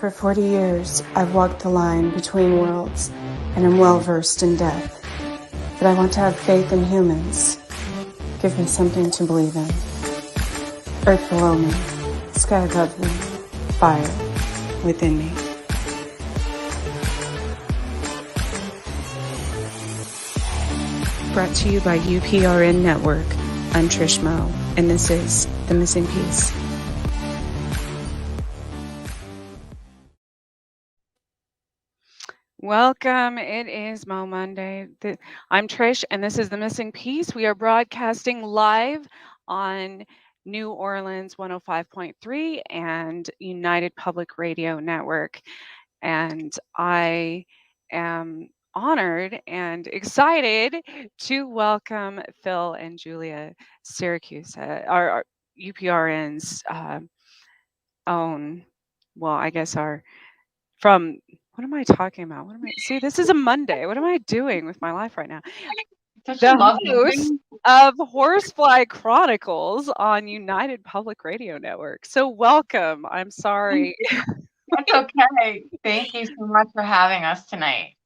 For 40 years, I've walked the line between worlds and am well versed in death. But I want to have faith in humans. Give me something to believe in. Earth below me, sky above me, fire within me. Brought to you by UPRN Network. I'm Trish Moe, and this is The Missing Piece. Welcome. It is Mo Monday. I'm Trish, and this is The Missing Piece. We are broadcasting live on New Orleans 105.3 and United Public Radio Network. And I am honored and excited to welcome Phil and Julia Siracusa, our UPRN's own, well, I guess from, what am I talking about? See, this is a Monday. What am I doing with my life right now? The host of Horsefly Chronicles on United Public Radio Network. So welcome. I'm sorry. That's okay. Thank you so much for having us tonight.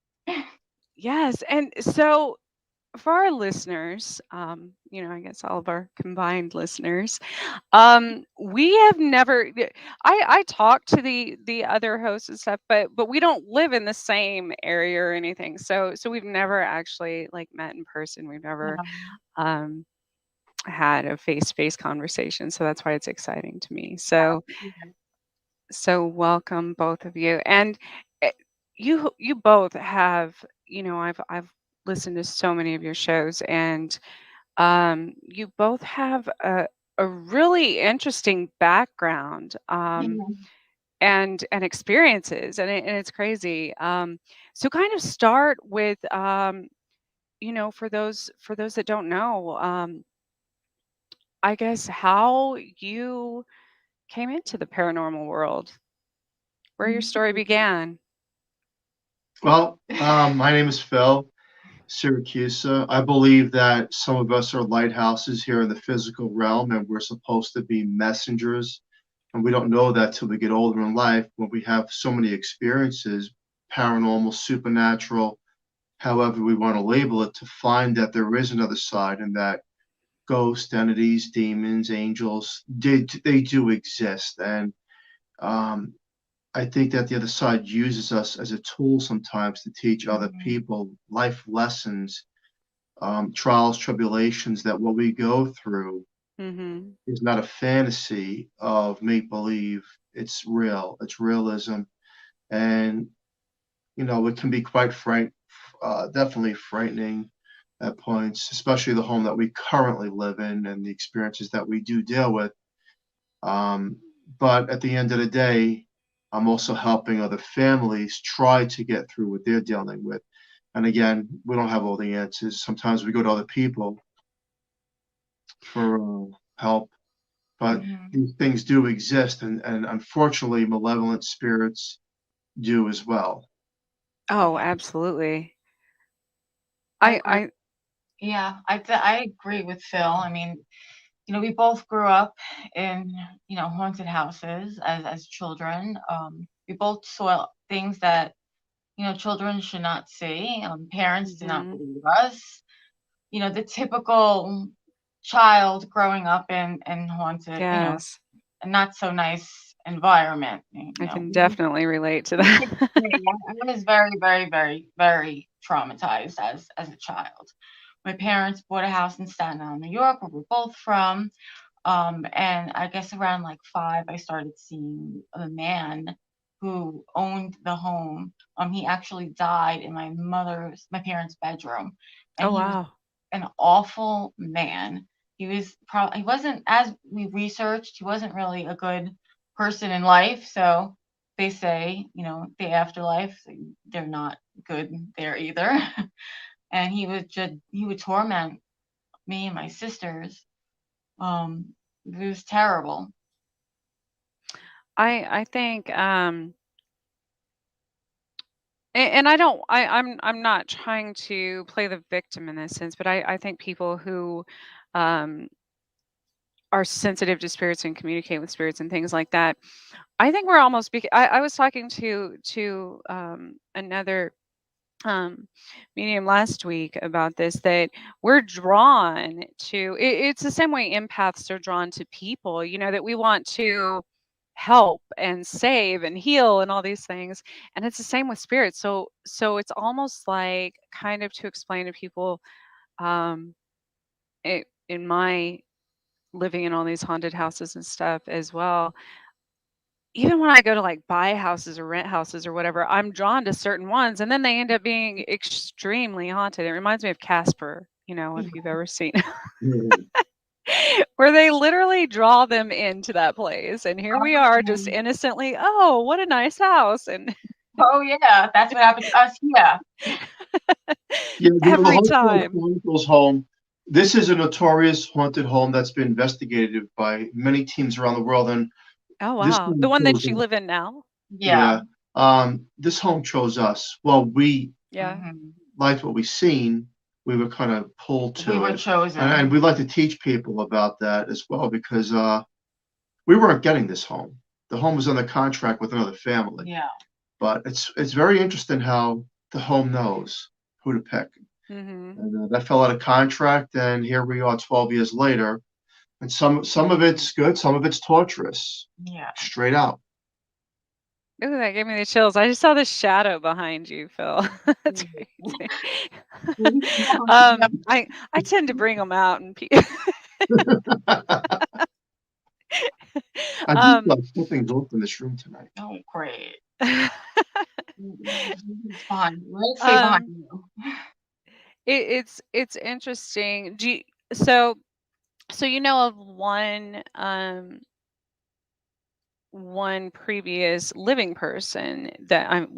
Yes. And so for our listeners, I guess all of our combined listeners, we have never, I talk to the other hosts and stuff, but we don't live in the same area or anything. So we've never actually like met in person. We've never had a face-to-face conversation. So that's why it's exciting to me. So welcome both of you. And you both have, I've listened to so many of your shows, and you both have a really interesting background and experiences, and it's crazy. So kind of start with for those that don't know, I guess how you came into the paranormal world, where your story began. Well, my name is Phil Siracusa. I believe that some of us are lighthouses here in the physical realm, and we're supposed to be messengers. And we don't know that till we get older in life, when we have so many experiences, paranormal, supernatural, however we want to label it, to find that there is another side, and that ghosts, entities, demons, angels, they do exist. And I think that the other side uses us as a tool sometimes to teach other people life lessons, trials, tribulations, that what we go through is not a fantasy of make believe. It's real. It's realism. And, it can be quite definitely frightening at points, especially the home that we currently live in and the experiences that we do deal with. But at the end of the day, I'm also helping other families try to get through what they're dealing with. And again, we don't have all the answers. Sometimes we go to other people for help, but these things do exist, and unfortunately, malevolent spirits do as well. Oh, absolutely. I agree with Phil. I mean, we both grew up in, haunted houses as children. We both saw things that, children should not see. Parents did not believe us. The typical child growing up in haunted, a not so nice environment. I can definitely relate to that. I was very, very, very, very traumatized as a child. My parents bought a house in Staten Island, New York, where we're both from. And I guess around like 5, I started seeing a man who owned the home. He actually died in my parents' bedroom. And he was an awful man. He wasn't, as we researched, he wasn't really a good person in life. So they say, the afterlife, they're not good there either. And he would torment me and my sisters. It was terrible. I think and I'm not trying to play the victim in this sense, but I think people who are sensitive to spirits and communicate with spirits and things like that. I think we're almost. I was talking to another medium last week about this, that we're drawn to it's the same way empaths are drawn to people, that we want to help and save and heal and all these things, and it's the same with spirits. So it's almost like, kind of to explain to people, um in my living in all these haunted houses and stuff as well, even when I go to, like, buy houses or rent houses or whatever, I'm drawn to certain ones, and then they end up being extremely haunted. It reminds me of Casper, if you've ever seen Mhm. where they literally draw them into that place, and here we are just Um, innocently, "Oh, what a nice house," and Oh yeah, that's what happened to us here. Yeah, the every Horsefly time. Chronicles home. This is a notorious haunted home that's been investigated by many teams around the world, and Oh, this wow. The home one chose that you us. live in now? Yeah. Yeah, this home chose us. Well, we Yeah. liked what we seen. We were kind of pulled We to were it, and chosen. we like to teach people about that as well, because we weren't getting this home. The home was under contract with another family, Yeah. but it's very interesting how the home knows who to pick. Mhm. And that fell out of contract, and here we are 12 years later. And some of it's good, some of it's torturous, Yeah. straight out. Ooh, that gave me the chills. I just saw the shadow behind you, Phil. That's crazy. I tend to bring them out and I just um, put things off in this room tonight. Oh, great. It's fine. Let's stay behind um, you. it's interesting. So of one previous living person that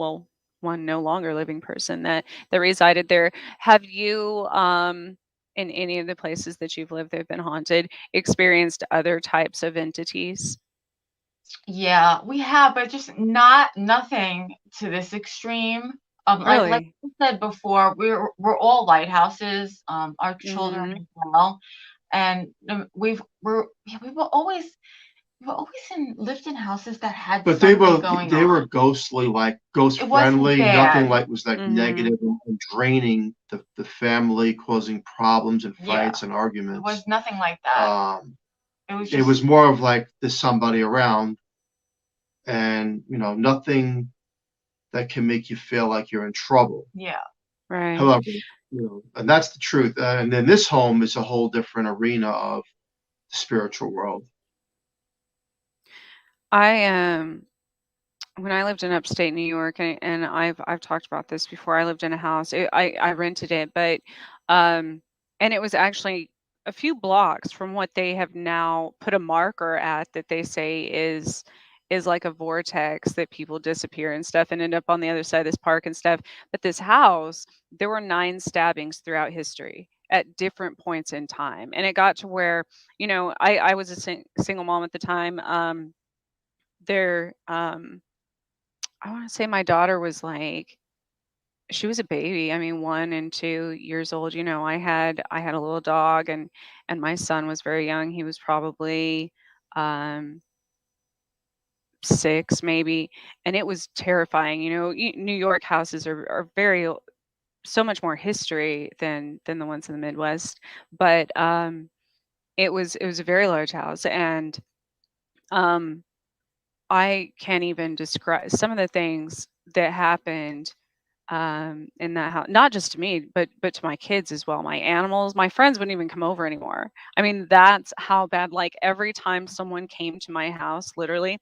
one no longer living person that resided there. Have you, in any of the places that you've lived that have been haunted, experienced other types of entities? Yeah, we have, but just nothing to this extreme. Like Really? I said before, we're all lighthouses. Our children Mm-hmm. as well, and yeah, we were always lived in houses that had But something going they were on. ghostly, like ghost It wasn't friendly. Nothing bad. like was like Mm-hmm. negative and draining the family, causing problems and Yeah, fights and it was arguments. nothing like that. Um, It was it was just more of like there's somebody around, and nothing that can make you feel like you're in trouble. yeah. Right. However, and that's the truth. And then this home is a whole different arena of the spiritual world. I when I lived in upstate New York, and I've talked about this before. I lived in a house. I rented it, but and it was actually a few blocks from what they have now put a marker at, that they say is like a vortex, that people disappear and stuff and end up on the other side of this park and stuff. But this house, there were 9 stabbings throughout history at different points in time, and it got to where, I was a single mom at the time. There I want to say my daughter was like, she was a baby. I mean, 1 and 2 years old. I had a little dog, and my son was very young. He was probably, um 6 maybe, and it was terrifying. New York houses are so much more history than the ones in the Midwest. But it was a very large house, and um I can't even describe some of the things that happened, in that house. Not just to me, but to my kids as well. My animals, my friends wouldn't even come over anymore. I mean, that's how bad. Like, every time someone came to my house, literally,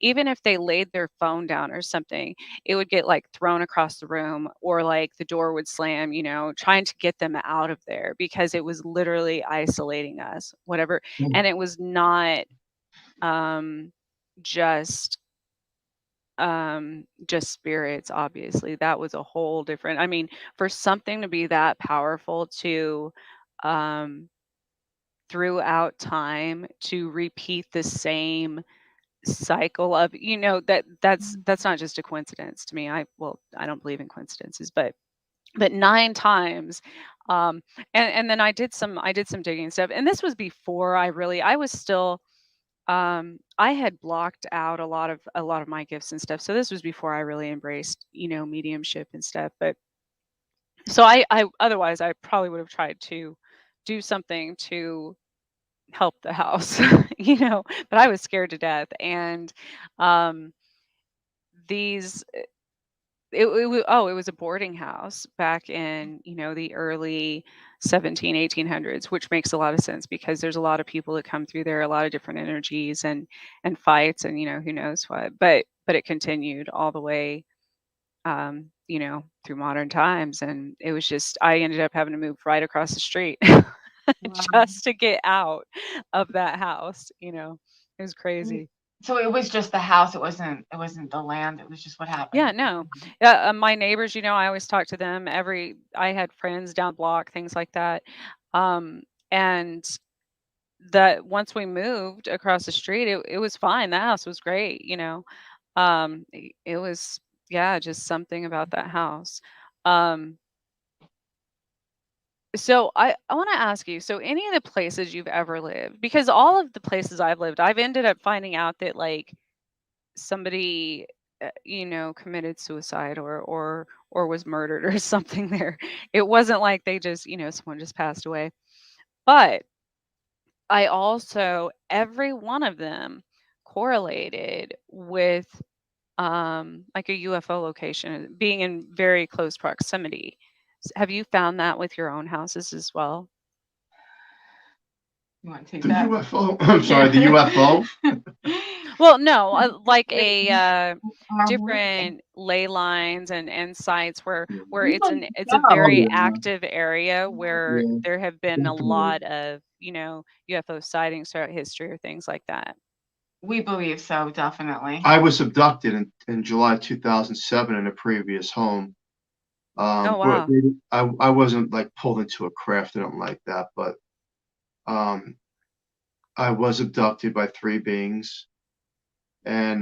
even if they laid their phone down or something, it would get, like, thrown across the room, or like the door would slam, trying to get them out of there, because it was literally isolating us, whatever. And it was not, um just just spirits. Obviously, that was a whole different, I mean, for something to be that powerful, to um throughout time, to repeat the same cycle of, that's not just a coincidence to me. I don't believe in coincidences, but 9 times, And then I did some digging stuff, and this was before I was still I had blocked out a lot of my gifts and stuff. So this was before I really embraced, mediumship and stuff. But so I otherwise I probably would have tried to do something to help the house, but I was scared to death. And um these it was a boarding house back in, the early 1800s, which makes a lot of sense because there's a lot of people that come through there, a lot of different energies and fights and, who knows what. But it continued all the way, through modern times. And it was just I ended up having to move right across the street Wow. just to get out of that house. It was Mm, crazy. So it was just the house. It wasn't the land. It was just what Yeah, happened. no. Yeah, my neighbors, I always talk to them. I had friends down the block, things like that. Um, and that once we moved across the street, it was fine. The house was great. It was, yeah, just something about that house. Um, so I want to ask you, so any of the places you've ever lived, because all of the places I've lived, I've ended up finding out that like somebody committed suicide or was murdered or something there. It wasn't like they just, someone just passed away. But I also every one of them correlated with like a UFO location being in very close proximity. Have you found that with your own houses as well? You want to take The that? UFO. I'm sorry, the UFO. Well, no, like Wait, a where? different ley lines and sites where it's a Oh very yeah, active area where yeah, there have been a definitely. lot of, UFO sightings throughout history or things like that. We believe so, definitely. I was abducted in July 2007 in a previous home. Oh But wow. I wasn't like pulled into a craft or anything like that, but um, I was abducted by three beings. And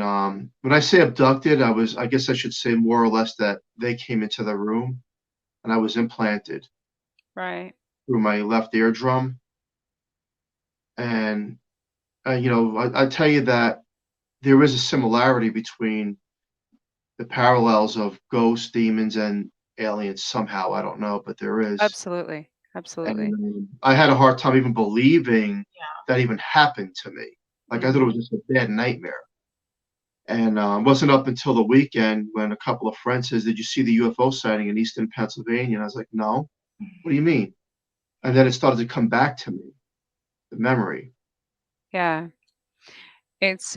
when I say abducted, I guess I should say more or less that they came into the room and I was implanted Right. through my left eardrum. And, I tell you that there is a similarity between the parallels of ghosts, demons, and aliens somehow. I don't know, but there is. Absolutely. And Absolutely. I had a hard time even believing Yeah. that even happened to me. Like I thought it was Mhm. just a bad nightmare. And it wasn't up until the weekend when a couple of friends says, "Did you see the UFO sighting in Easton, Pennsylvania?" And I was like, "No. What do you mean?" And then it started to come back to me, the memory. Yeah. It's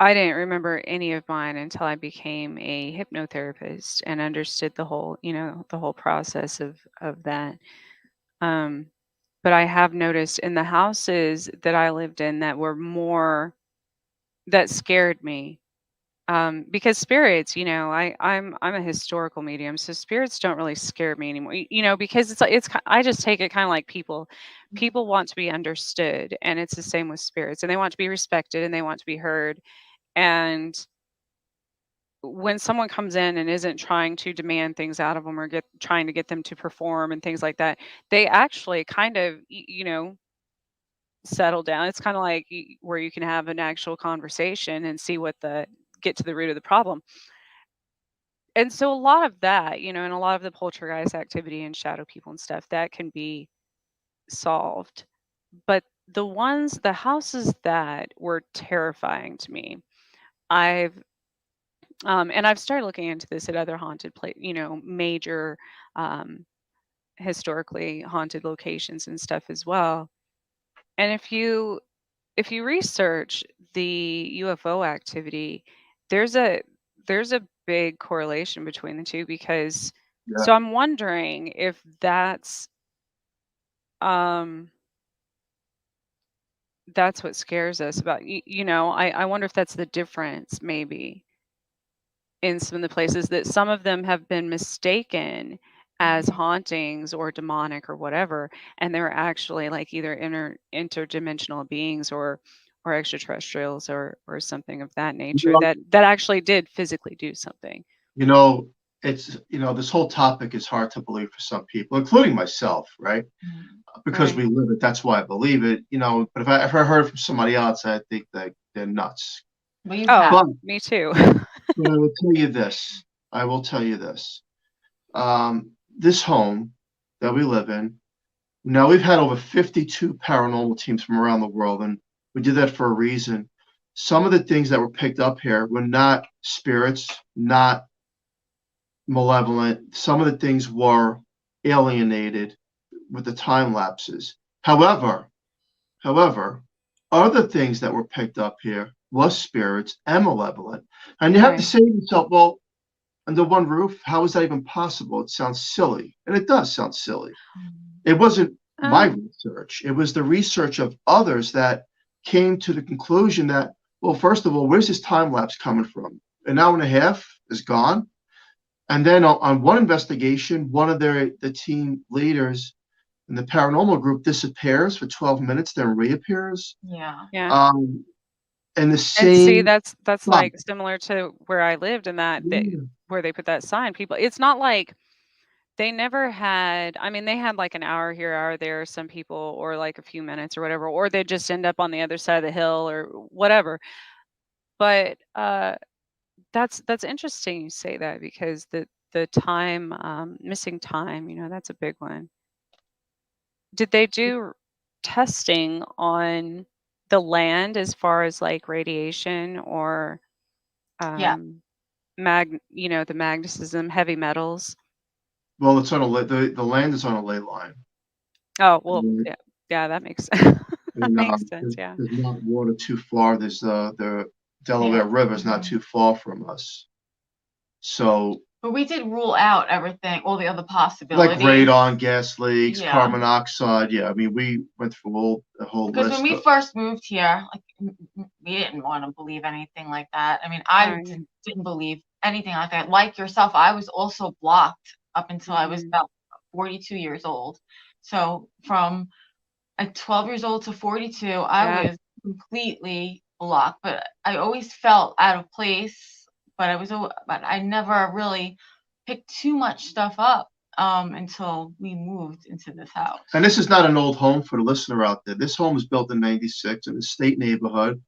I didn't remember any of mine until I became a hypnotherapist and understood the whole process of that. Um, but I have noticed in the houses that I lived in that were more that scared me. Because spirits, I'm a historical medium, so spirits don't really scare me anymore. Because I just take it kind of like people. People want to be understood, and it's the same with spirits, and they want to be respected and they want to be heard. And when someone comes in and isn't trying to demand things out of them or get trying to get them to perform and things like that, they actually kind of settle down. It's kind of like where you can have an actual conversation and see what the get to the root of the problem. And so a lot of that, and a lot of the poltergeist activity and shadow people and stuff that can be solved. But the houses that were terrifying to me, I've and I've started looking into this at other haunted major um, historically haunted locations and stuff as well. And if you research the UFO activity, there's a there's a big correlation between the two because Yeah. so I'm wondering if um that's what scares us about I wonder if that's the difference maybe in some of the places that some of them have been mistaken as Mhm. hauntings or demonic or whatever, and they're actually like either interdimensional beings or extraterrestrials or something of that You nature know, that actually did physically do something. you know, it's, this whole topic is hard to believe for some people, including myself, right? Because Right. we live it, that's why I believe it, but if I heard from somebody else, I think that they're nuts. Well, you Oh, have. But, me too. but I will tell you this. This home that we live in, now we've had over 52 paranormal teams from around the world, and we did that for a reason. Some of the things that were picked up here were not spirits, not malevolent. Some of the things were alienated with the time lapses. However, other things that were picked up here was spirits and malevolent. And you have to Right. say to yourself, well, under one roof, how is that even possible? It sounds silly. And it does sound silly. It wasn't my Um, research. It was the research of others that came to the conclusion that, well, first of all, where's this time lapse coming from? An hour and a half is gone. And then on one investigation, one of the team leaders in the paranormal group disappears for 12 minutes, then reappears. Yeah. yeah. Um, and the And see, same that's spot. like similar to where I lived and that where they put that sign. People, it's not like they never had, I mean, they had like an hour here, hour there, some people, or like a few minutes or whatever, or they just end up on the other side of the hill or whatever. But that's interesting you say that because the time, missing time, that's a big one. Did they do testing on the land as far as like radiation or Yeah. um the magnetism, heavy metals? Well, it's on the land is on a ley line. Oh, well, And, yeah. Yeah, that makes that and makes sense, yeah. there's not water too far. There's the Delaware Yeah. River is not too far from us. So, But we did rule out everything, all the other like possibilities. radon, gas leaks, Yeah. carbon monoxide. Yeah, I mean, we went through the whole Because list. when we first moved here, like we didn't want to believe anything like that. I mean, I Right. didn't believe anything like that. Like yourself, I was also blocked up until I was Mhm. about 42 years old. So from 12 years old to 42, I Yeah. was completely blocked. But I always felt out of place. But I never really picked too much stuff up until we moved into this house. And this is not an old home for the listener out there. This home was built in '96 in a state neighborhood.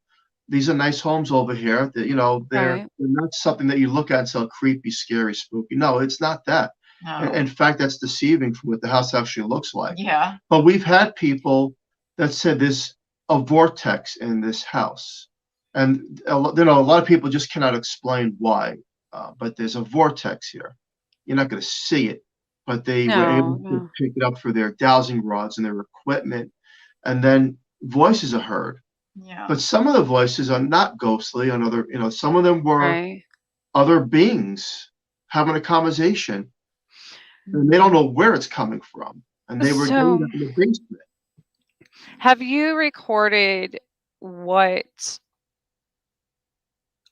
These are nice homes over here. That they're Right. not something that you look at and say, "Oh, creepy, scary, spooky." No, it's not that. No. In fact, that's deceiving for what the house actually looks like. Yeah. But we've had people that said there's a vortex in this house, and a lot of people just cannot explain why. But there's a vortex here. You're not going to see it, but they were able No, to no. pick it up through their dowsing rods and their equipment, and then voices are heard. Yeah. But some of the voices are not ghostly. Some of them were Right. other beings having a conversation, and they don't know where it's coming from. And they were doing So, that in the basement. have you recorded what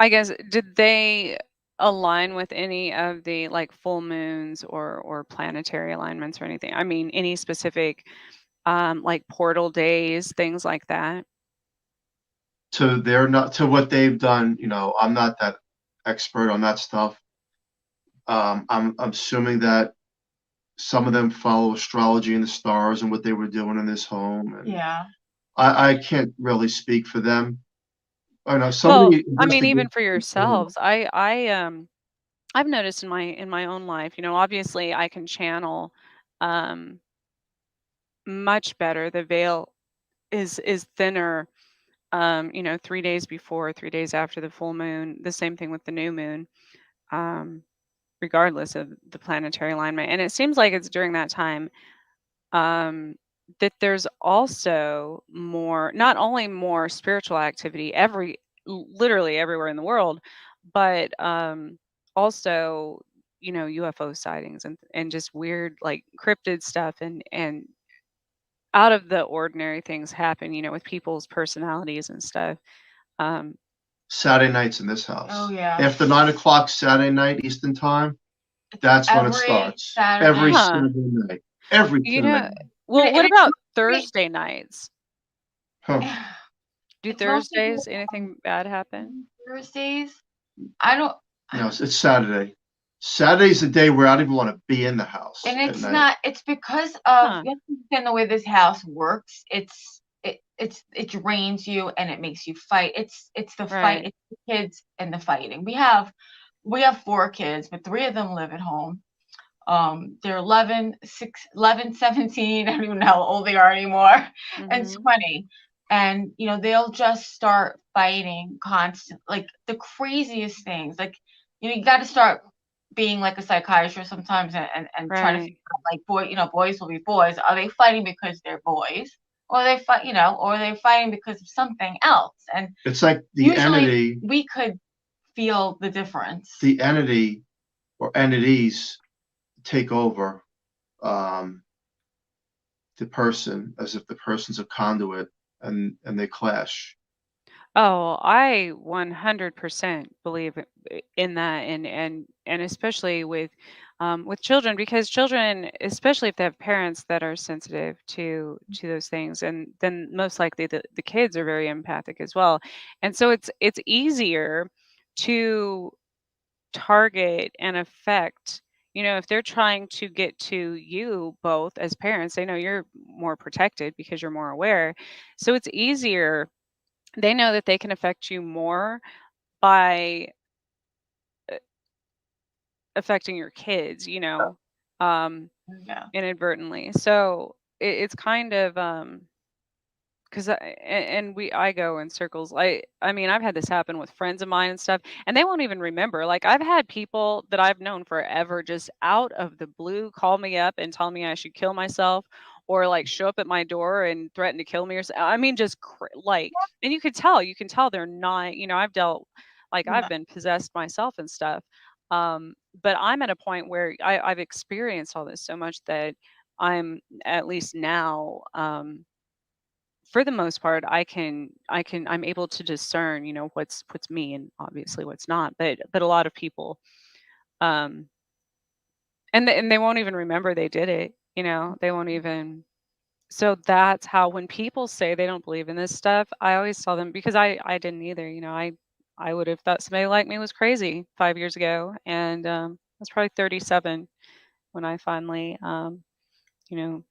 I guess did they align with any of the like full moons or planetary alignments or anything? I mean, any specific like portal days, things like that? To what they've done. I'm not that expert on that stuff. I'm assuming that some of them follow astrology and the stars and what they were doing in this home, and Yeah. I can't really speak for them. I know some of Well, the I mean, even investigations. for yourselves, I've noticed in my own life, obviously I can channel um much better. The veil is thinner 3 days before, 3 days after the full moon, the same thing with the new moon. Um regardless of the planetary alignment. And it seems like it's during that time that there's also more, not only more spiritual activity literally everywhere in the world, but also UFO sightings and just weird like cryptid stuff and out of the ordinary things happen, with people's personalities and stuff. Um, Saturday nights in this house. Oh yeah. After 9 o'clock Saturday night Eastern time, that's when it Every starts. Saturday. Every Huh. Saturday night. Every you Saturday know, night. well, And what it's about mostly- Thursday nights? Huh. Do It's mostly Thursdays anything bad happen? Thursdays. I don't. No, it's Saturday. Saturday's the day where I don't even want to be in the house And at it's night. not. It's because of Huh. you have to understand the way this house works. It drains you and it makes you fight. It's the fight. Right. It's the kids and the fighting. We have 4 kids, but 3 of them live at home. They're 11, 17. I don't even know how old they are anymore, and Mhm. 20. And they'll just start fighting constant, like the craziest things. Like you got to start being like a psychiatrist sometimes, and trying to figure Right. out, like, boys will be boys. Are they fighting because they're boys, or they fight, or are they fighting because of something else? And It's like the usually entity, we could feel the difference. the entity or entities take over the person as if the person's a conduit, and they clash. Oh, I 100% believe in that, and especially with children, because children, especially if they have parents that are sensitive to those things, and then most likely the kids are very empathic as well, and so it's easier to target and affect. If they're trying to get to you both as parents, they know you're more protected because you're more aware, so it's easier. They know that they can affect you more by affecting your kids, um, Yeah. inadvertently. So it's kind of because I go in circles. I mean, I've had this happen with friends of mine and stuff, and they won't even remember. Like, I've had people that I've known forever just out of the blue call me up and tell me I should kill myself, or like show up at my door and threaten to kill me, or I mean, just like, and you can tell they're not. I've dealt, like, I've Yeah. been possessed myself and stuff. But I'm at a point where I've experienced all this so much that I'm, at least now, for the most part, I'm able to discern, what's me and obviously what's not. But a lot of people, um and they won't even remember they did it, they won't even. So that's how, when people say they don't believe in this stuff, I always tell them, because I didn't either. I would have thought somebody like me was crazy 5 years ago, and I was probably 37 when I finally, you know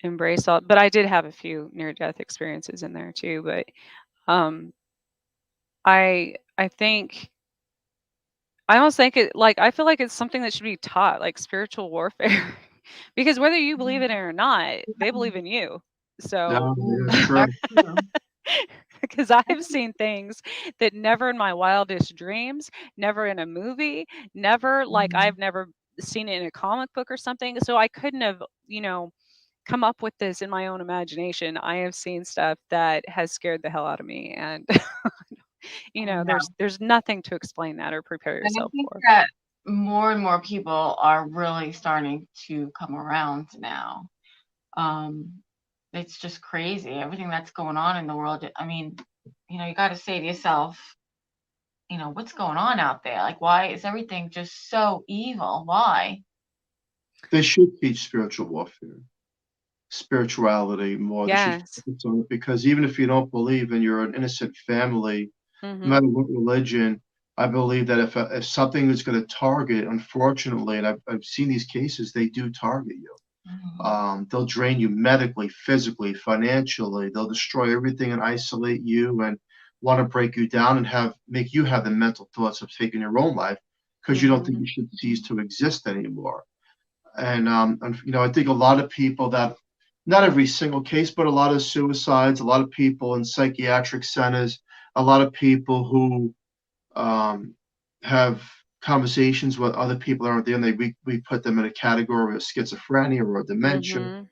embraced all. But I did have a few near death experiences in there too. But um I think, I almost think it, like, I feel like it's something that should be taught, like spiritual warfare, because whether you believe in it or not, they believe in you. So, No, yeah, That's true. true. because I've seen things that never in my wildest dreams, never in a movie, never, like, Mhm. I've never seen it in a comic book or something. So I couldn't have, come up with this in my own imagination. I have seen stuff that has scared the hell out of me, and there's nothing to explain that or prepare And I yourself think for. that more and more people are really starting to come around now. Um, it's just crazy, everything that's going on in the world. I mean, you got to say to yourself, what's going on out there? Like, why is everything just so evil? Why? They should teach spiritual warfare, spirituality more. They should Yes. focus on it, because even if you don't believe and you're an innocent family, no Mhm. matter what religion, I believe that if something is going to target, unfortunately, and I've seen these cases, they do target you. Mhm. They'll drain you medically, physically, financially. They'll destroy everything and isolate you and want to break you down and make you have the mental thoughts of taking your own life, because you don't think you Mhm. should cease to exist anymore. And I think a lot of people that, not every single case, but a lot of suicides, a lot of people in psychiatric centers, a lot of people who um, have conversations with other people that aren't there, and we put them in a category of schizophrenia or dementia. Mhm.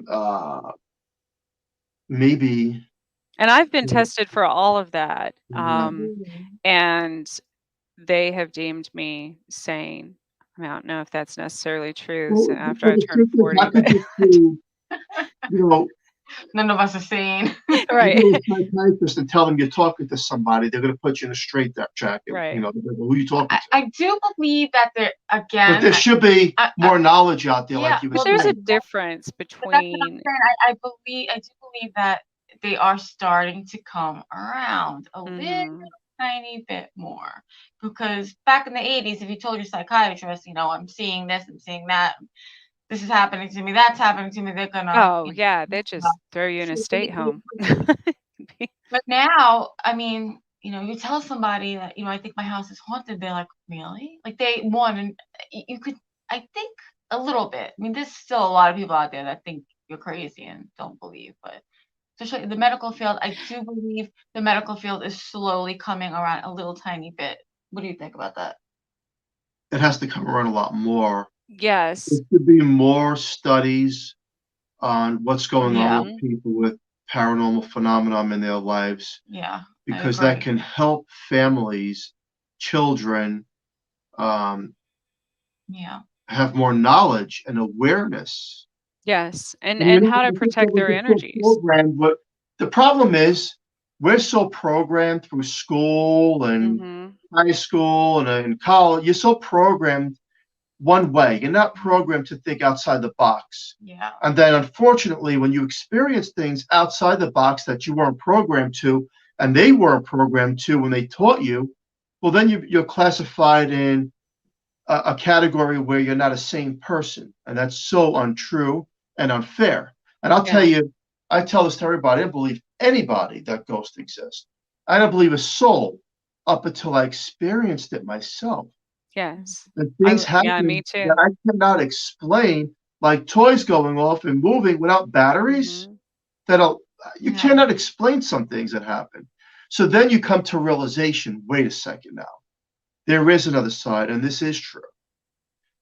Uh, maybe. And I've been tested for all of that. Mhm. Mhm. And they have deemed me sane. I mean, I don't know if that's necessarily true, so Well, after but I the turned truth is, 40, how but could you prove, you know, None of us are sane. you right. go to a psychiatrist and tell them you're talking to somebody, they're going to put you in a straight jacket. Right. They're gonna go, who are you talking to? I do believe that there But again. there should be more knowledge out there, Yeah, like you were But well, there's a saying. difference but that's what I'm between. saying. I do believe that they are starting to come around a little. Mhm. tiny bit more. Because back in the 80s, if you told your psychiatrist, I'm seeing this, I'm seeing that, this is happening to me, that's happening to me, they're gonna, Oh, yeah, they just throw you in a state home. But now, I mean, you tell somebody that, I think my house is haunted, they're like, really? Like and you could, I think a little bit. I mean, there's still a lot of people out there that think you're crazy and don't believe, but especially the medical field, I do believe the medical field is slowly coming around a little tiny bit. What do you think about that? It has to come around a lot more. Yes. There should be more studies on what's going on Yeah. with people with paranormal phenomenon in their lives, Yeah. because that can help families, children, um, Yeah. have more knowledge and awareness. Yes. And And how to I think protect that their we're so energies. programmed, but the problem is we're so programmed through school and Mm-hmm. high school and in college. You're so programmed one way. You're not programmed to think outside the box. Yeah. And then, unfortunately, when you experience things outside the box that you weren't programmed to, and they weren't programmed to when they taught you, well, then you're classified in a category where you're not a sane person. And that's so untrue and unfair. And I'll tell you, I tell this to everybody, I don't believe anybody that ghosts exist. I don't believe a soul up until I experienced it myself. Yes. And things Yeah, me happen too. that I cannot explain, like toys going off and moving without batteries. Mm-hmm. You cannot explain some things that happen. So then you come to realization, wait a second now, there is another side, and this is true.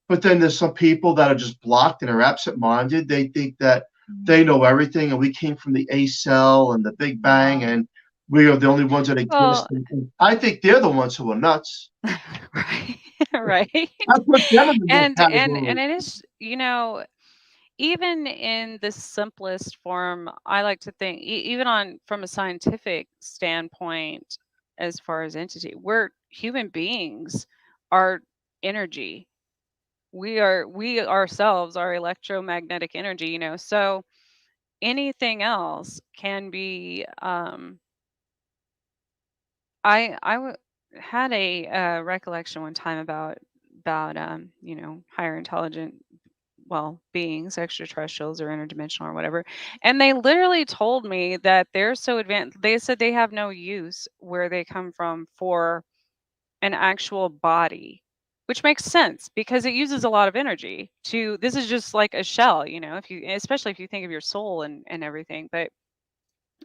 But then there's some people that are just blocked and are absent-minded. They think that they know everything, and we came from the A cell and the Big Bang, and we are the only ones that exist. Well, And I think they're the ones who are nuts. right. Right. I put them in the And category. it is, even in the simplest form, I like to think, even on from a scientific standpoint, as far as entity, we're human beings are energy. We ourselves are electromagnetic energy, so anything else can be. I had a recollection one time about higher intelligent, well, beings, extraterrestrials or interdimensional or whatever. And they literally told me that they're so advanced. They said they have no use where they come from for an actual body, which makes sense because it uses a lot of energy to, this is just like a shell, if you, especially if you think of your soul and everything.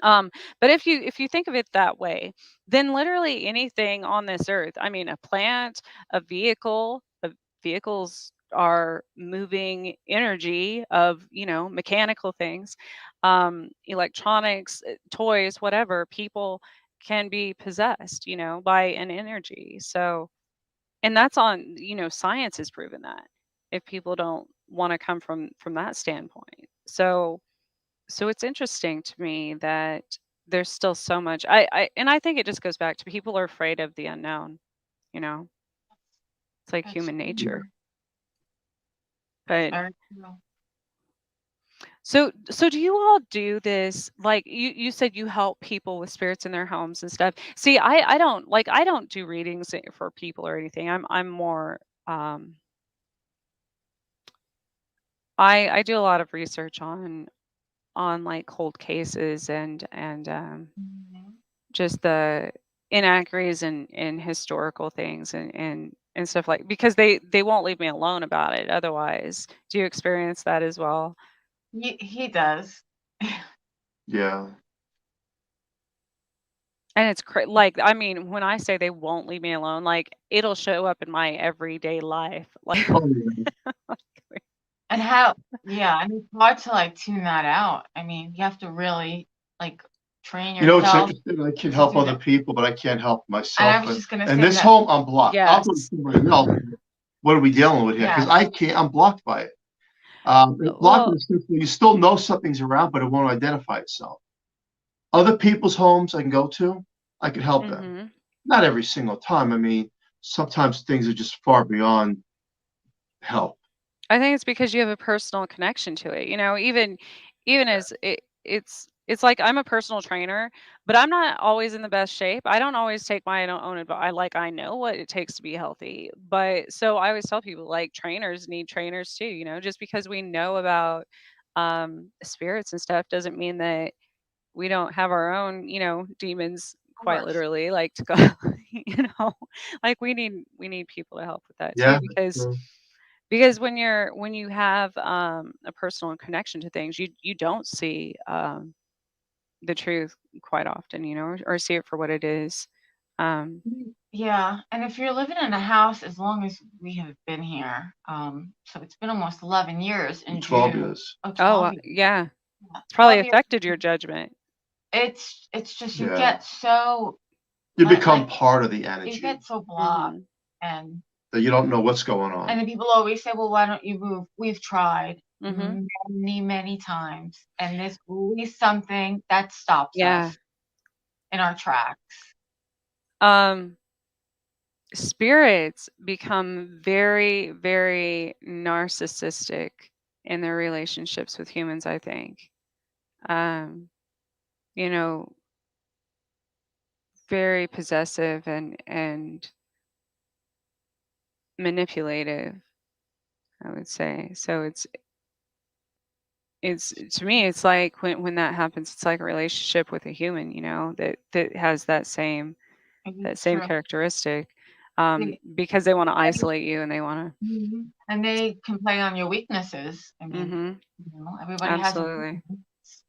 Um, but if you think of it that way, then literally anything on this earth, I mean, a plant, a vehicle, vehicles are moving energy of, mechanical things, electronics, toys, whatever. People can be possessed, by an energy. So, and that's on, science has proven that if people don't want to come from that standpoint. So it's interesting to me that there's still so much. I think it just goes back to people are afraid of the unknown, you know. It's like That's human true. nature. But Very true. so do you all do this, like you said you help people with spirits in their homes and stuff. See, I don't do readings for people or anything. I'm more I do a lot of research on like cold cases and Mhm. just the inaccuracies in historical things and stuff, like, because they won't leave me alone about it otherwise. Do you experience that as well? He does. Yeah. And it's like, I mean, when I say they won't leave me alone, like it'll show up in my everyday life, like. Oh, yeah. And how, yeah, and it's hard to like tune that out. I mean, you have to really like train It's yourself interesting. I can to help do other that. people, but I can't help And I myself. was just gonna And say this that, home, I'm blocked. I'll go to Yes. somebody else. What are we dealing with here? Because yeah, I can't. I'm blocked by it. It's blocked in Well, the sense where you still know something's around, but it won't identify itself. Other people's homes I can go to, I can help them. mhm. Not every single time. I mean, sometimes things are just far beyond help. I think it's because you have a personal connection to it. Even as it's it's like I'm a personal trainer, but I'm not always in the best shape. I don't always take my own advice. I know what it takes to be healthy. But so I always tell people like trainers need trainers too, just because we know about spirits and stuff doesn't mean that we don't have our own, demons Of quite course. literally like to go, you know, like we need people to help with that too Yeah. Sure. because when you have a personal connection to things, you don't see the truth quite often, or see it for what it is. Um, Yeah, and if you're living in a house as long as we have been here, so it's been almost 11 years in 12 June. years. Oh, oh, 12 years. yeah, Yeah, it's probably 12 years. affected your judgment. It's just you Yeah. get so You like become part of the you energy get so blocked, Hmm. and that you don't know what's going and on. then people always say, "Well, why don't you move?" We've tried Hmm. many times, and there's always something that stops Yeah. us in our tracks. Um, Spirits become very, very narcissistic in their relationships with humans, I think. Um, you know, very possessive and manipulative, I would say. So it's to me it's like when that happens, it's like a relationship with a human, that has that It's same true. characteristic. They, Because they want to isolate you and they want and they can play on your weaknesses. I to. mean, everybody has a Absolutely. weakness.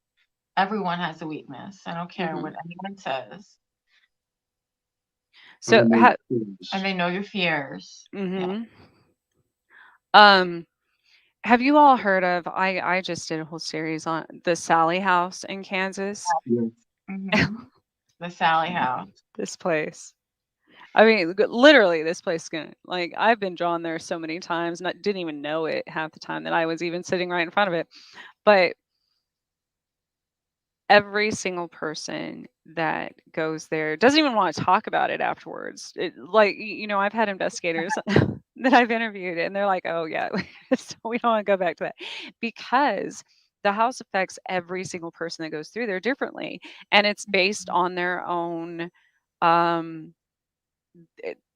Everyone has a weakness. I don't care Hmm. what anyone says. And So then ha- they And they know your fears. Yeah. hmm um have you all heard of I just did a whole series on the Sally House in Kansas? yeah. hmm The Sally House. This place. I mean, literally, this place is gonna like I've been drawn there so many times, and I didn't even know it half the time that I was even sitting right in front of it. But every single person that goes there doesn't even want to talk about it afterwards. I've had investigators that I've interviewed, and they're like, "Oh yeah, we don't want to go back to that," because the house affects every single person that goes through there differently, and it's based on their own. Um,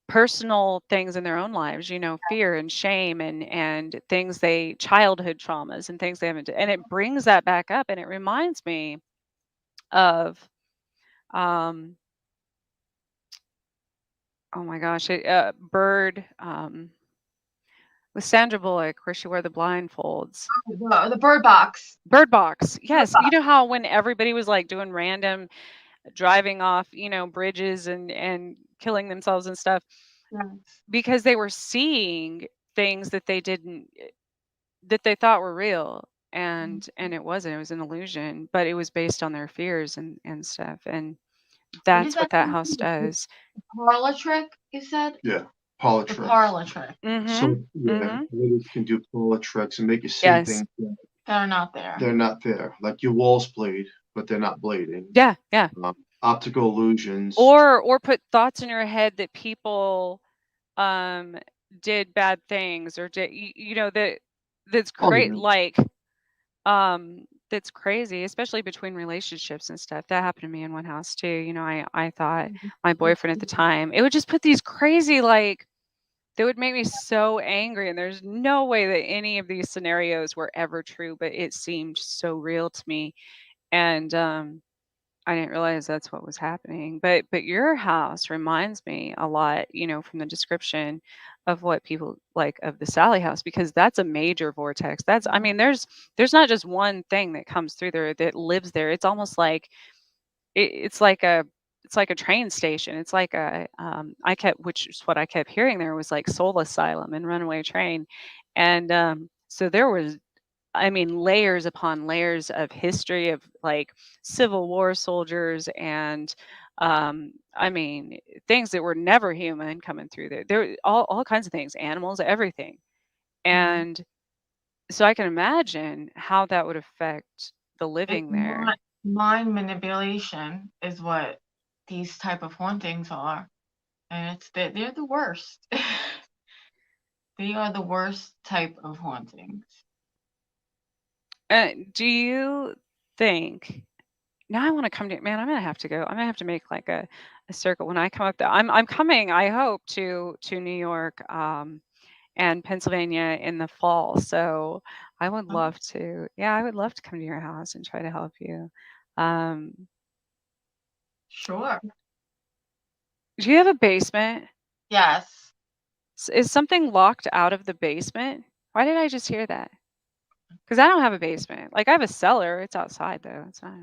Personal things in their own lives, fear and shame and things childhood traumas and things they haven't, and it brings that back up, and it reminds me of um oh my gosh, Bird, with Sandra Bullock where she wore the blindfolds. The Bird Box. Bird Box. Bird Yes, you Box. know how when everybody was like doing random driving off, bridges and killing themselves and stuff Yes. because they were seeing things that they thought were real, and it wasn't. It was an illusion, but it was based on their fears and stuff, and What is that's what that that thing? house does. The parlor trick, you said? Yeah. Parlor The tricks. parlor trick. Mhm. So yeah, Mhm. ladies can do parlor tricks and make you see Yes. things that That are not there. they're not there. Like your walls bleed, but they're not bleeding. Yeah, yeah. Optical illusions. Or put thoughts in your head that people um did bad things or did that's Oh great, yeah. like that's crazy, especially between relationships and stuff. That happened to me in one house too. I thought my boyfriend at the time, it would just put these crazy, like, they would make me so angry, and there's no way that any of these scenarios were ever true, but it seemed so real to me. And I didn't realize that's what was happening. But your house reminds me a lot, from the description of what people like of the Sally house, because that's a major vortex. I mean, there's not just one thing that comes through there that lives there. It's almost like it's like a train station. It's like which is what I kept hearing there was like Soul Asylum and Runaway Train. And so there was, I mean, layers upon layers of history of like Civil War soldiers and I mean, things that were never human coming through there. There were all kinds of things, animals, everything. Mhm. And so I can imagine how that would affect the It's living there. mind manipulation is what these type of hauntings are, and they're the worst. They are the worst type of hauntings. Do you think? now I want to come to, man, I'm gonna have to go. I'm gonna have to make like a circle when I come up there. I'm coming, I hope, to New York and Pennsylvania in the fall. So I would Oh, love to, yeah, I would love to come to your house and try to help you. Um, sure. do you have a basement? Yes. Is something locked out of the basement? Why did I just hear that? Because I don't have a basement. Like I have a cellar. It's outside though. It's not.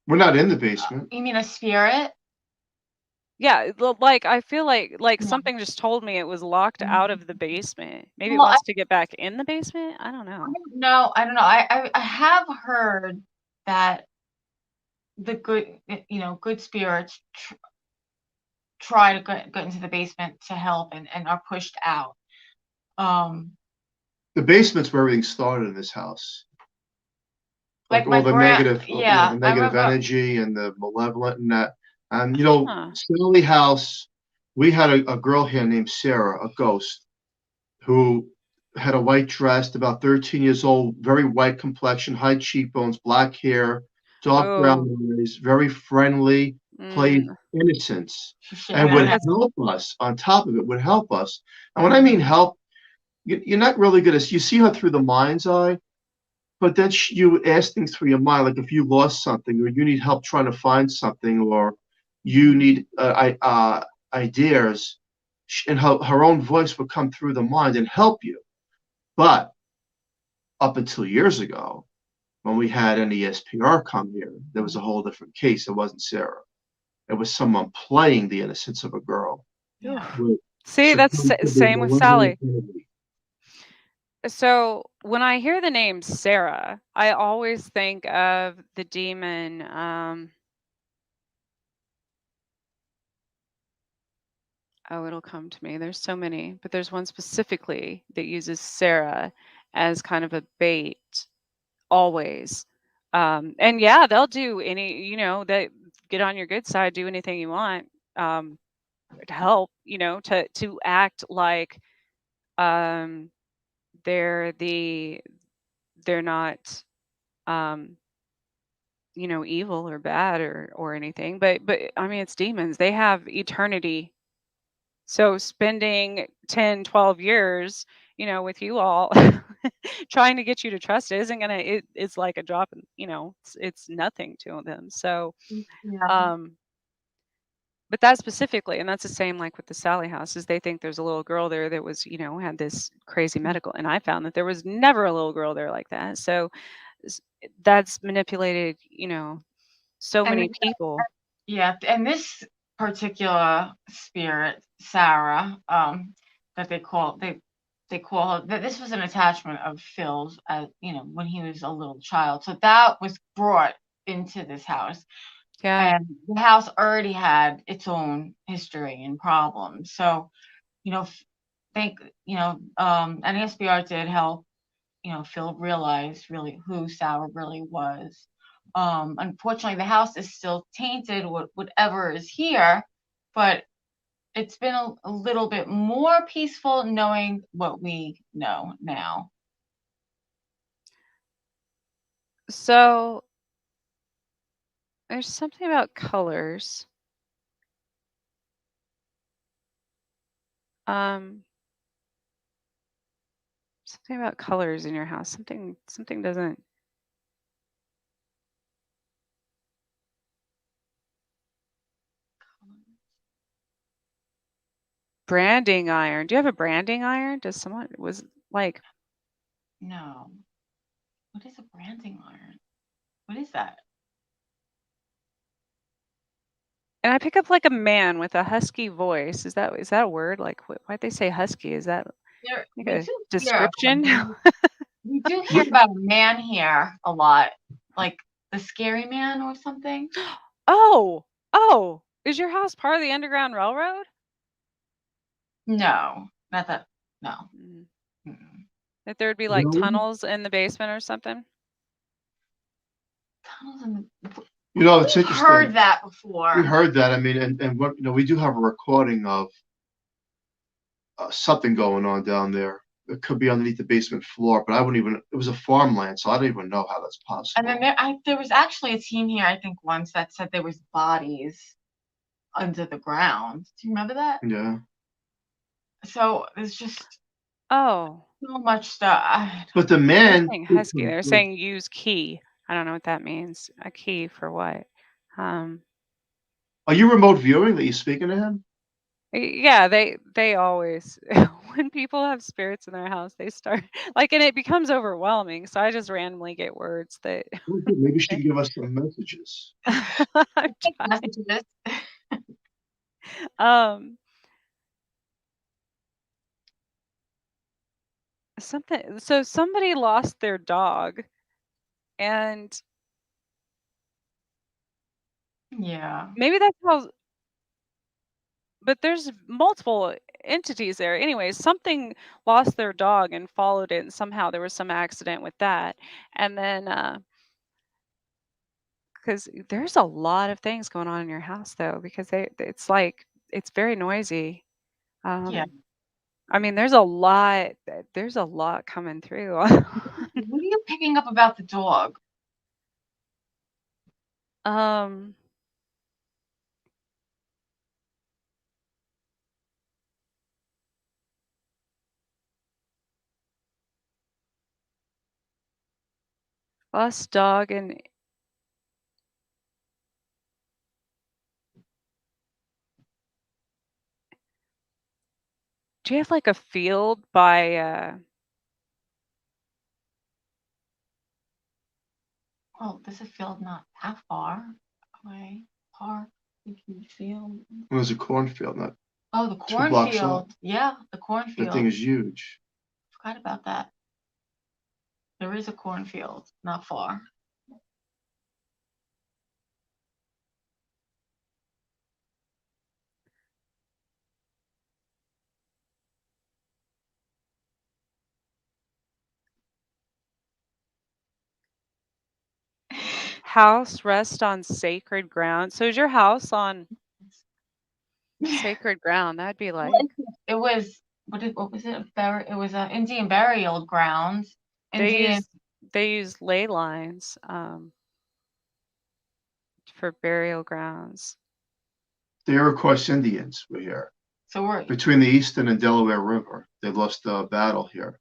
We're not in the basement. You mean a spirit? Yeah, like I feel like Yeah. something just told me it was locked out of the basement. Maybe it Well, wants to get back in the basement. I don't I know. don't know. I don't know. I have heard that the good, good spirits try to get into the basement to help and are pushed out. Um, The basement's where everything started in this house. like Like my all the negative, yeah, the I negative remember. energy and the malevolent and that. And Huh. Stanley House, we had a girl here named Sarah, a ghost, who had a white dress, about 13 years old, very white complexion, high cheekbones, black hair, dark brown Oh. eyes, very friendly, played Mm, innocence, and Yeah, would that's help us. On top of it, would help us. And when I mean help, you're not really gonna. You see her through the mind's eye, but then you ask things through your mind, like if you lost something, or you need help trying to find something, or you need ideas, and her own voice would come through the mind and help you. But up until years ago, when we had an ESPR come here, there was a whole different case. It wasn't Sarah. It was someone playing the innocence of a girl yeah. oof. with See, some that's kind of same with malevolent Sally. entity. So when I hear the name Sarah, I always think of the demon. Oh, it'll come to me. There's so many, but there's one specifically that uses Sarah as kind of a bait always. And yeah, they'll do any, they get on your good side, do anything you want to help, to act like um, they're they're not um, evil or bad or anything. But I mean, it's demons. They have eternity. So spending 10, 12 years, with you all trying to get you to trust it isn't gonna it's like a drop in, it's nothing to them. So Yeah. um but that specifically, and that's the same like with the Sally house, is they think there's a little girl there that was, had this crazy medical, and I found that there was never a little girl there like that. So that's manipulated, so And many people. yeah, and this particular spirit, Sarah, that they call her, that this was an attachment of Phil's, when he was a little child. So that was brought into this house, Yeah. and the house already had its own history and problems. So, you know, f- think, NSBR did help, Phil realize really who Sarah really was. Unfortunately, the house is still tainted with whatever is here, but it's been a little bit more peaceful knowing what we know now. So there's something about colors. Um, Something about colors in your house. Something doesn't. Branding iron. Do you have a branding iron? Does someone was like No. What is a branding iron? What is that? and I pick up like a man with a husky voice. Is that a word? Like why'd they say husky? Is that like We a do hear description? we do hear about a man here a lot, like the scary man or something. Oh, oh, is your house part of the Underground Railroad? No, not that. No. Mm. Mm-mm. That there would be like Really? tunnels in the basement or something? Tunnels in the. It's We've heard interesting. that We before. heard that. I mean, and what we do have a recording of something going on down there. it could be underneath the basement floor, but I wouldn't even. It was a farmland, so I don't even know how that's And possible. then there was actually a team here, I think, once that said there was bodies under the ground. Do you remember that? Yeah, So there's just Oh, so much stuff. but the they're man. saying Husky. They're saying use key. I don't know what that means. A key for what? Um, Are you remote viewing that you speaking to him? yeah, they always when people have spirits in their house, they start like, and it becomes overwhelming. So I just randomly get words that Oh, good. Maybe she can give us some messages. I'm trying. Messages. Um, something. So somebody lost their dog, and Yeah. maybe that's how. But there's multiple entities there. Anyways, something lost their dog and followed it, and somehow there was some accident with that. And then, because there's a lot of things going on in your house, though, because it's like it's very noisy. Yeah. I mean, there's a lot coming through. What are you picking up about the dog? um, us dog, and do you have like a field by Well, there's a field not that far away. Park, huge field. It was a cornfield, not Oh, the 2 blocks up. cornfield. Yeah, the That cornfield. thing is huge. Forgot about that. There is a cornfield not far. house rest on sacred ground. So is your house on sacred ground? That'd be Well, like it was what was it? It was an Indian burial ground. they Indian. use they use ley lines for burial grounds. The Iroquois Indians were here So we're between the Eastern and Delaware River. They lost the battle here.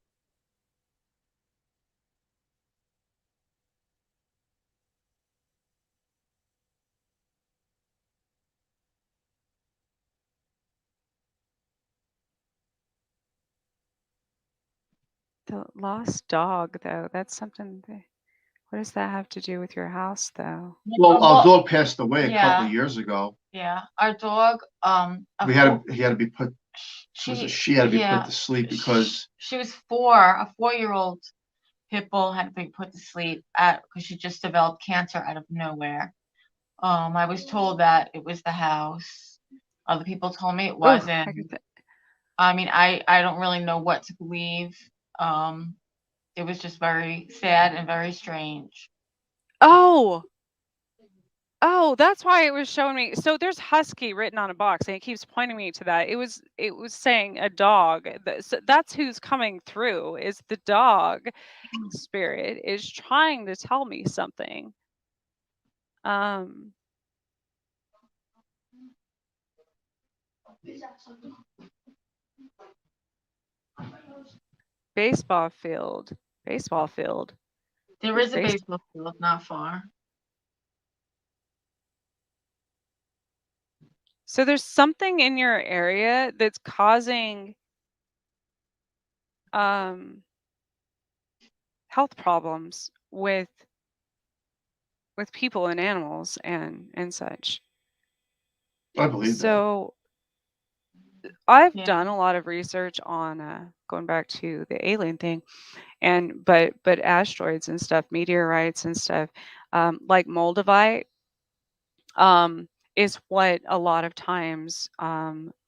The lost dog, though, that's something. What does that have to do with your house, though? Well, our dog passed away a couple yeah, of years ago. yeah. Our dog, He had to be put. She had to be put to sleep because she was 4. A 4-year-old pit bull had to be put to sleep because she just developed cancer out of nowhere. I was told that it was the house. Other people told me it Oh, wasn't. I mean, I don't really know what to believe. It was just very sad and very strange. oh, oh, that's why it was showing me. So there's Husky written on a box, and it keeps pointing me to that. It was saying a dog. So that's who's coming through. Is the dog spirit is trying to tell me something. Um, baseball field, baseball field. There is a baseball field not far. So there's something in your area that's causing health problems with people and animals and such. I believe that. So I've Yeah. done a lot of research on going back to the alien thing, and but asteroids and stuff, meteorites and stuff, like Moldavite, is what a lot of times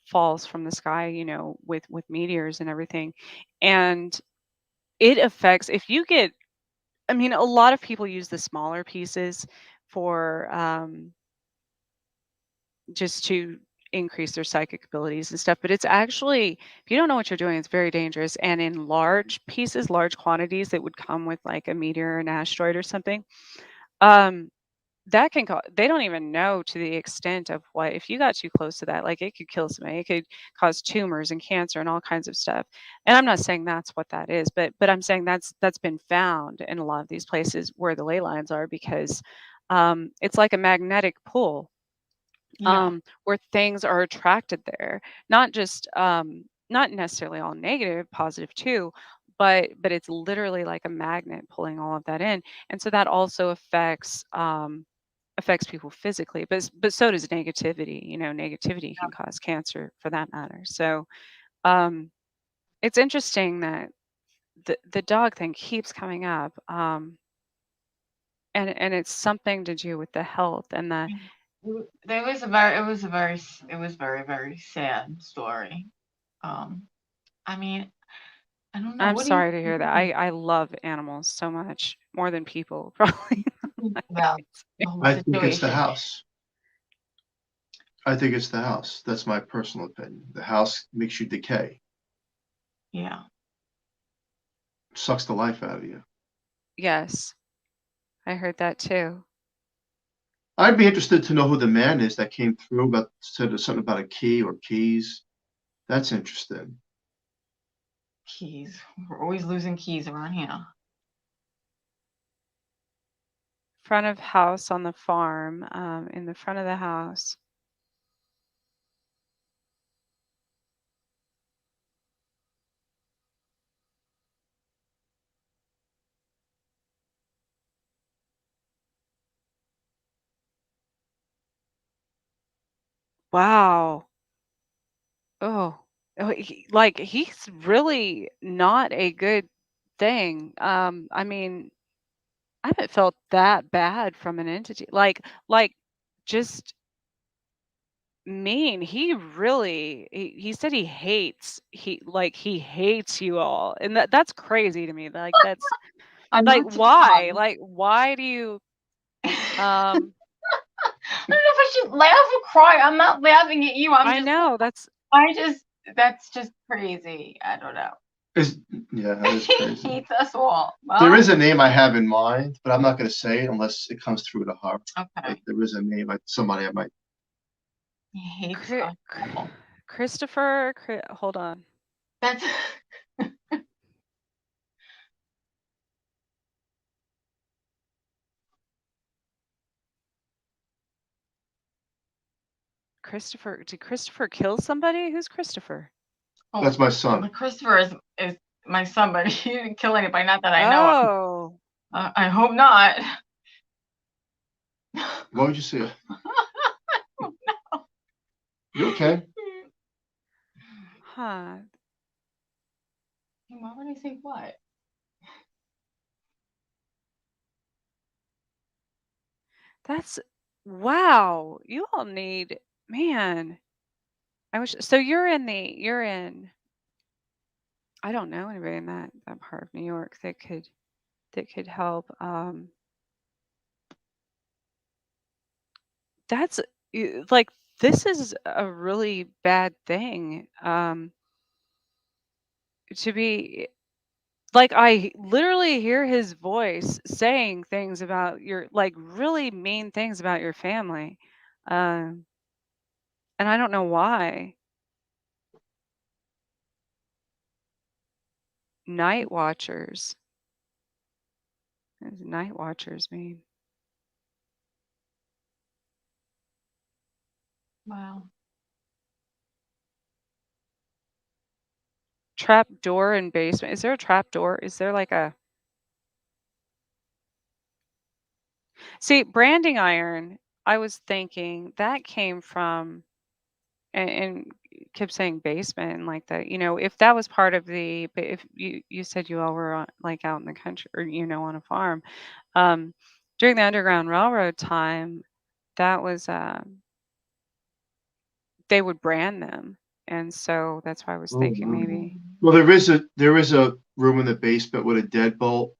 falls from the sky, with meteors and everything, and it affects if you get. I mean, a lot of people use the smaller pieces for just to increase their psychic abilities and stuff. But it's actually, if you don't know what you're doing, it's very dangerous. And in large pieces, large quantities that would come with like a meteor or an asteroid or something, um, that can cause, they don't even know to the extent of what, if you got too close to that, like it could kill somebody, it could cause tumors and cancer and all kinds of stuff. And I'm not saying that's what that is, but I'm saying that's been found in a lot of these places where the ley lines are, because it's like a magnetic pull, Yeah. where things are attracted there. Not just not necessarily all negative, positive too, but it's literally like a magnet pulling all of that in. And so that also affects people physically, but so does negativity. You know, negativity can cause cancer for that matter. So um, it's interesting that the dog thing keeps coming up, and it's something to do with the health and the. There was a very, it was a very, it was very, very sad story. I mean, I don't know. I'm What do you sorry to hear that. think I love animals so much more than people, probably. about the whole I think it's the situation? house. I think it's the house. That's my personal opinion. The house makes you decay, Yeah. sucks the life out of you. Yes, I heard that too. I'd be interested to know who the man is that came through, about said something about a key or keys. That's interesting. Keys. We're always losing keys around here. Front of house on the farm, in the front of the house. Wow. Oh, oh, like he's really not a good thing. I mean, I haven't felt that bad from an entity. Like just mean. He really, he said he hates you all. And that's crazy to me. Like that's I'm like not why? surprised. Like why do you um I don't know if I should laugh or cry. I'm not laughing at you. I know I just, that's just crazy. I don't know. Yeah, that is He crazy. hates us all. There Well, is a name I have in mind, but I'm not going to say it unless it comes through the heart. okay. Like, there is a name, like somebody I might. He hates Chri- us all. Christopher, hold on. That's Christopher, did Christopher kill somebody? Who's Christopher? That's my son. Christopher is my son, but he didn't kill anybody. Not that I know of. Oh, I hope not. What would you say? You okay? huh. Why would I say what? That's wow. You all need, man. I wish so you're in, I don't know anybody in that part of New York that could help. That's like this is a really bad thing. To be like I literally hear his voice saying things about your, like really mean things about your family. Um and I don't know why. Night watchers. What does night watchers mean? Wow. Trap door in basement. Is there a trap door? Is there like a see branding iron? I was thinking that came from and kept saying basement and like that. You know, if that was part of the, but if you said you all were on, like out in the country or on a farm, um, during the Underground Railroad time, that was they would brand them, and so that's why I was Oh, thinking wow. maybe. Well, there is a room in the basement with a deadbolt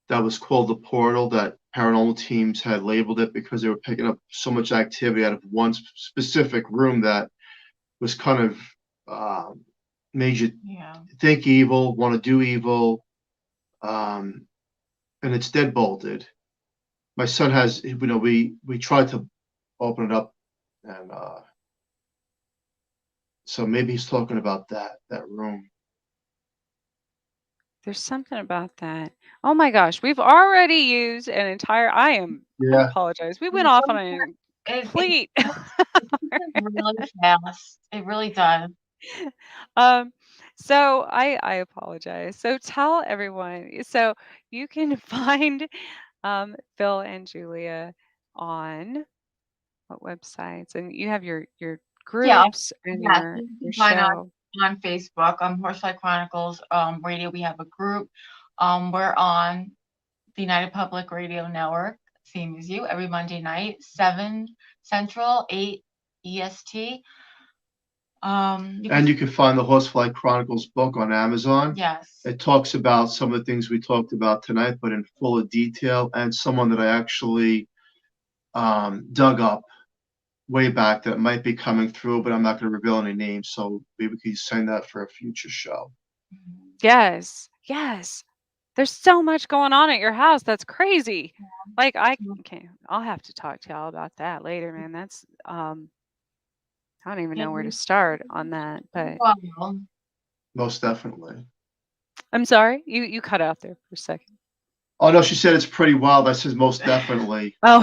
that was called the portal, that paranormal teams had labeled it because they were picking up so much activity out of one specific room that was kind of made you Yeah. think evil, want to do evil, and it's deadbolted. My son has, we tried to open it up, and so maybe he's talking about that room. There's something about that. Oh my gosh, we've already used an entire. I Yeah, apologize. We went off on a It complete. really fast. It really does. um, so I apologize. So tell everyone. So you can find Phil and Julia on what websites, and you have your Yeah. groups and Yes, your you can find us show. on Facebook, Horsefly Chronicles Radio. We have a group. We're on the United Public Radio Network, same as you, every Monday night, 7 Central, 8 EST. and you can find the Horsefly Chronicles book on Amazon. Yes. It talks about some of the things we talked about tonight, but in fuller detail, and someone that I actually dug up way back that might be coming through, but I'm not going to reveal any names. So maybe we could send that for a future show. Yes, yes. There's so much going on at your house. That's crazy. Like okay, I'll have to talk to y'all about that later, man. That's I don't even know where to start on that, but Well, Most definitely. I'm sorry. You cut out there for a second. Oh no, she said it's pretty wild. I said most definitely. Oh,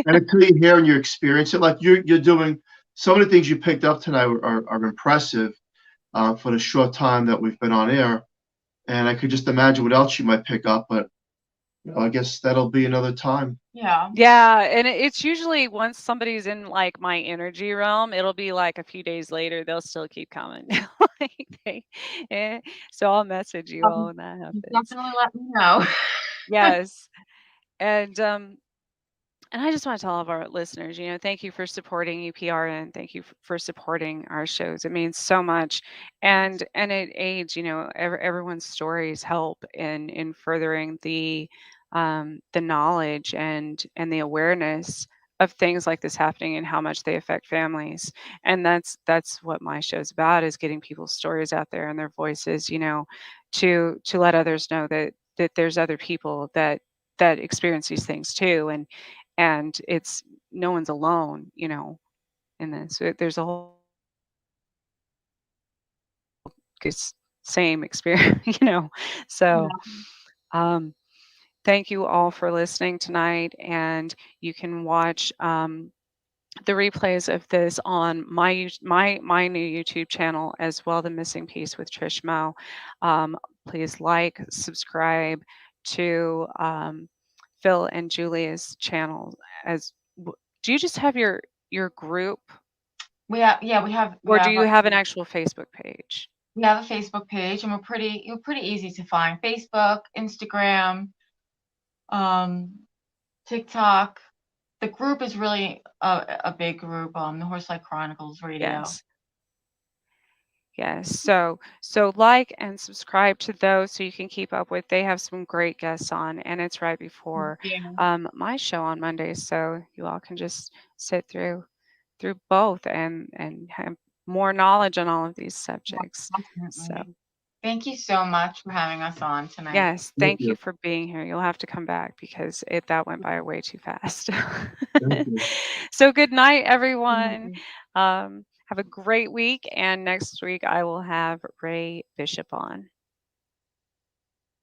And until you hear and you experience it, like you're doing, some of the things you picked up tonight are impressive for the short time that we've been on air. And I could just imagine what else you might pick up, but I guess that'll be another time. yeah. yeah, and it's usually once somebody's in like my energy realm, it'll be like a few days later, they'll still keep coming. Like eh, so I'll message you all when that happens. Definitely let me know. Yes. And I just want to tell all of our listeners, thank you for supporting UPRN. Thank you for supporting our shows. It means so much. And at age, everyone's stories help in furthering the knowledge and the awareness of things like this happening and how much they affect families. And that's what my show's about, is getting people's stories out there and their voices, to let others know that there's other people that experience these things too. And it's no one's alone, in this. There's a whole same experience, So, um, thank you all for listening tonight, and you can watch the replays of this on my new YouTube channel as well, The Missing Piece with Trish Mo. Please like, subscribe to Phil and Julia's channel. Do you just have your group, We have or do you have an actual Facebook page? we have a Facebook page, and we're pretty easy to find. Facebook, Instagram, TikTok. The group is really a big group. The Horsefly Chronicles Radio. Yes. Yes. So like and subscribe to those so you can keep up with. They have some great guests on, and it's right before my show on Mondays, so you all can just sit through both and have more knowledge on all of these subjects. So Definitely. Thank you so much for having us on tonight. yes, Thank thank you you. for being here. You'll have to come back because that went by way too fast. Thank you. So good night, everyone. Have a great week, and next week I will have Ray Bishop on.